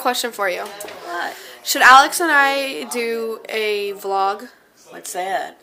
Question for you. What? Should Alex and I do a vlog? What's that?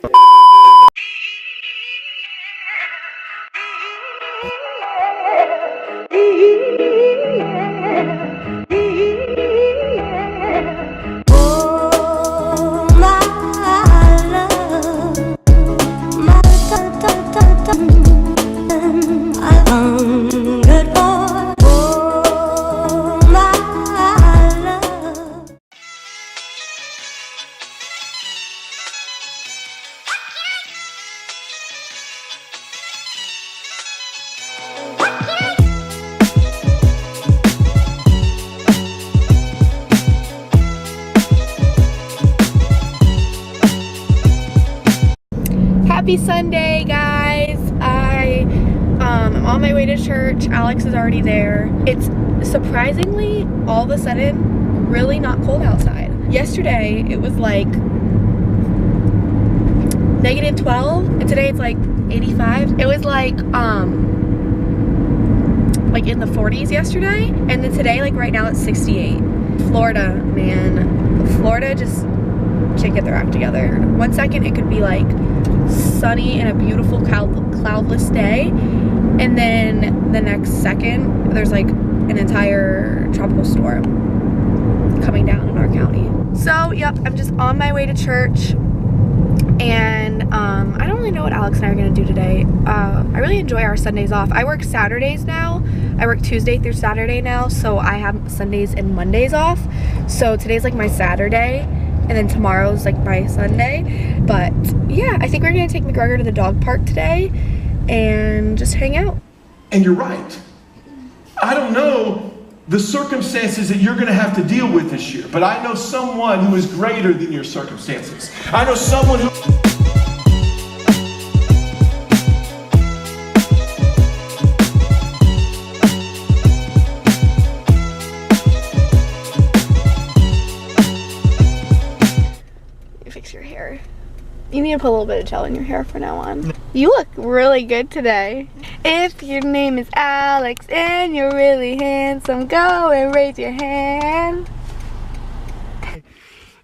Happy Sunday, guys. I'm on my way to church. Alex is already there. It's surprisingly, all of a sudden, really not cold outside. Yesterday, it was like -12, and today it's like 85. It was like in the 40s yesterday, and then today, like right now, it's 68. Florida, man. Florida just can't get their act together. 1 second, it could be like sunny and a beautiful cloudless day, and then the next second there's like an entire tropical storm coming down in our county. So yep, I'm just on my way to church, and I don't really know what Alex and I are gonna do today. I really enjoy our Sundays off. I work Saturdays now. I work Tuesday through Saturday now, so I have Sundays and Mondays off. So today's like my Saturday, and then tomorrow's like my Sunday. But yeah, I think we're gonna take McGregor to the dog park today and just hang out. And you're right. I don't know the circumstances that you're gonna have to deal with this year, but I know someone who is greater than your circumstances. I know someone who... Fix your hair. You need to put a little bit of gel in your hair from now on. You look really good today. If your name is Alex and you're really handsome, go and raise your hand.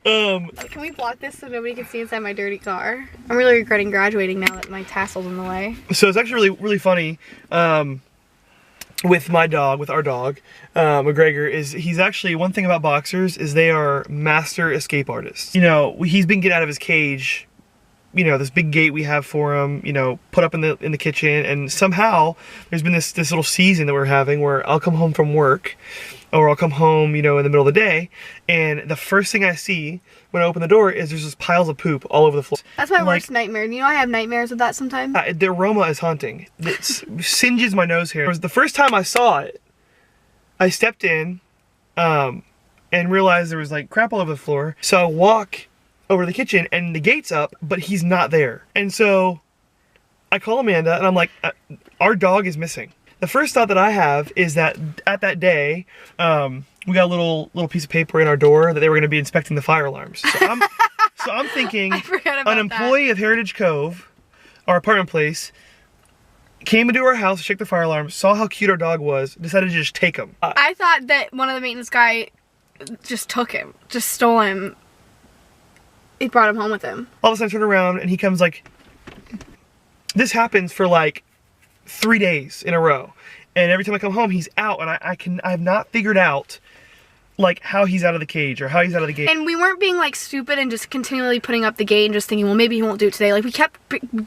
Can we block this so nobody can see inside my dirty car? I'm really regretting graduating now that my tassel's in the way. So it's actually really funny. With my dog, with our dog, McGregor, is he's actually, one thing about boxers is they are master escape artists. You know, he's been getting out of his cage, you know, this big gate we have for him, you know, put up in the kitchen, and somehow there's been this little season that we're having where I'll come home from work, or I'll come home, you know, in the middle of the day, and the first thing I see when I open the door is there's just piles of poop all over the floor. That's my worst nightmare. You know, I have nightmares of that sometimes. The aroma is haunting. It singes my nose hair. It was the first time I saw it. I stepped in and realized there was like crap all over the floor. So I walk over to the kitchen and the gate's up, but he's not there. And so I call Amanda and I'm like, our dog is missing. The first thought that I have is that at that day, we got a little piece of paper in our door that they were going to be inspecting the fire alarms. So I'm thinking an employee of Heritage Cove, our apartment place, came into our house to check the fire alarm, saw how cute our dog was, decided to just take him. I thought that one of the maintenance guy just took him, just stole him. He brought him home with him. All of a sudden I turn around and he comes like, this happens for like 3 days in a row. And every time I come home, he's out, and I have not figured out like how he's out of the cage or how he's out of the gate. And we weren't being like stupid and just continually putting up the gate and just thinking, well, maybe he won't do it today. Like, we kept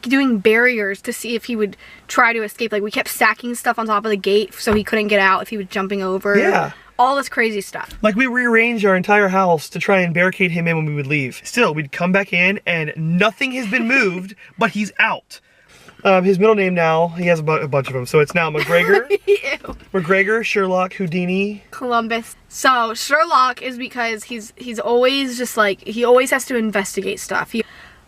doing barriers to see if he would try to escape. Like, we kept stacking stuff on top of the gate so he couldn't get out if he was jumping over. Yeah. All this crazy stuff. Like, we rearranged our entire house to try and barricade him in when we would leave. Still, we'd come back in and nothing has been moved, but he's out. His middle name now, he has a bunch of them, so it's now McGregor, McGregor, Sherlock, Houdini, Columbus. So Sherlock is because he's always just like, he always has to investigate stuff.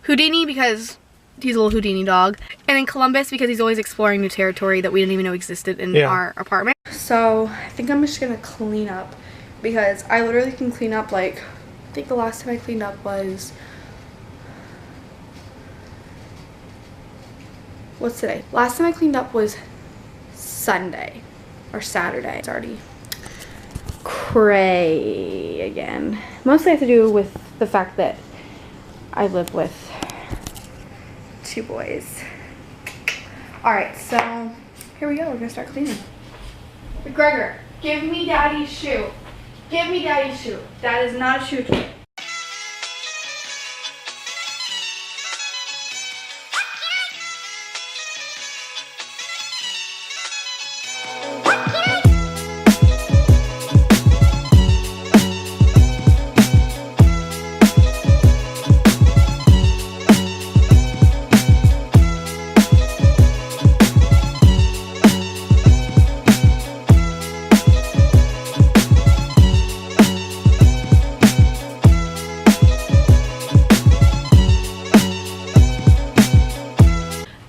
Houdini because he's a little Houdini dog, and then Columbus because he's always exploring new territory that we didn't even know existed in our apartment. So I think I'm just gonna clean up, because I literally can clean up like, I think the last time I cleaned up was, what's today? Last time I cleaned up was Sunday or Saturday. It's already pray again. Mostly has to do with the fact that I live with 2 boys. Alright, so here we go. We're gonna start cleaning. McGregor, give me daddy's shoe. Give me daddy's shoe. That is not a shoe toy.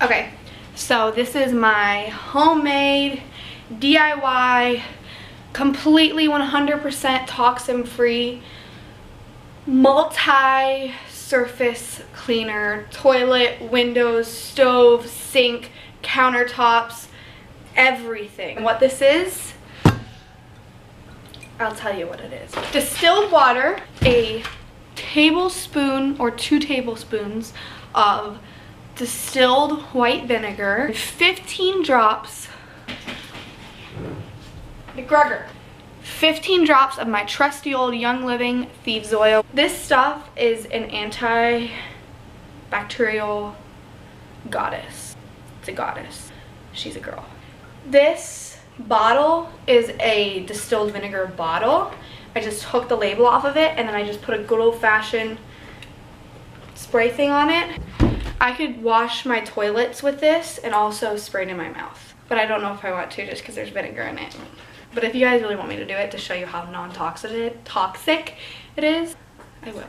Okay, so this is my homemade DIY, completely 100% toxin free multi-surface cleaner. Toilet, windows, stove, sink, countertops, everything. And what this is, I'll tell you what it is. Distilled water, a tablespoon or 2 tablespoons of distilled white vinegar, 15 drops, McGregor, 15 drops of my trusty old Young Living Thieves Oil. This stuff is an antibacterial goddess. It's a goddess. She's a girl. This bottle is a distilled vinegar bottle. I just took the label off of it and then I just put a good old-fashioned spray thing on it. I could wash my toilets with this and also spray it in my mouth. But I don't know if I want to just because there's vinegar in it. But if you guys really want me to do it to show you how non-toxic it is, I will.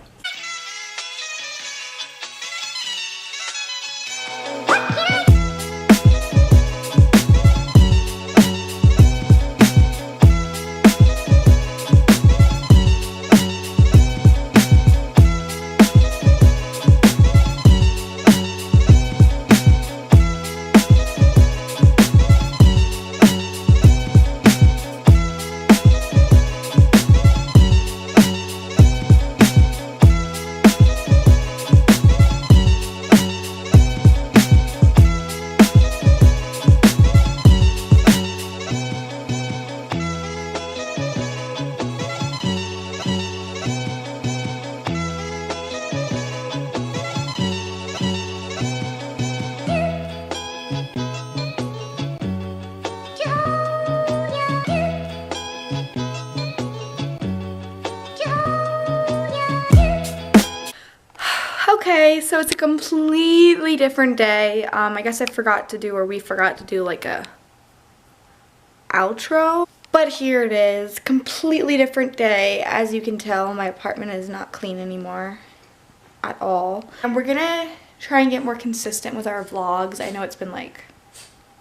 Okay, so it's a completely different day. I guess I forgot to do, or we forgot to do like a outro. But here it is, completely different day. As you can tell, my apartment is not clean anymore at all. And we're gonna try and get more consistent with our vlogs. I know it's been like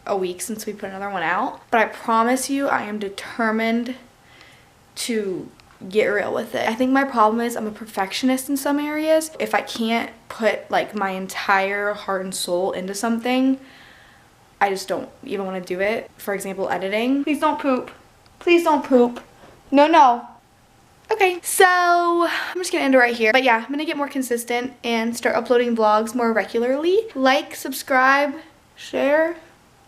a week since we put another one out, but I promise you I am determined to get real with it. I think my problem is I'm a perfectionist in some areas. If I can't put like my entire heart and soul into something, I just don't even want to do it. For example, editing. Please don't poop. Please don't poop. No, no. Okay, so I'm just gonna end it right here. But yeah, I'm gonna get more consistent and start uploading vlogs more regularly. Like, subscribe, share,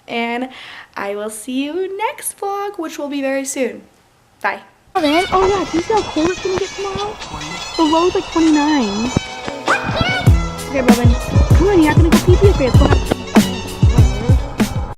and I will see you next vlog, which will be very soon. Bye. Oh yeah, do you see how cold it's gonna get tomorrow? The low's like 29. Okay, Robin, come on, you're not gonna go pee-pee, okay?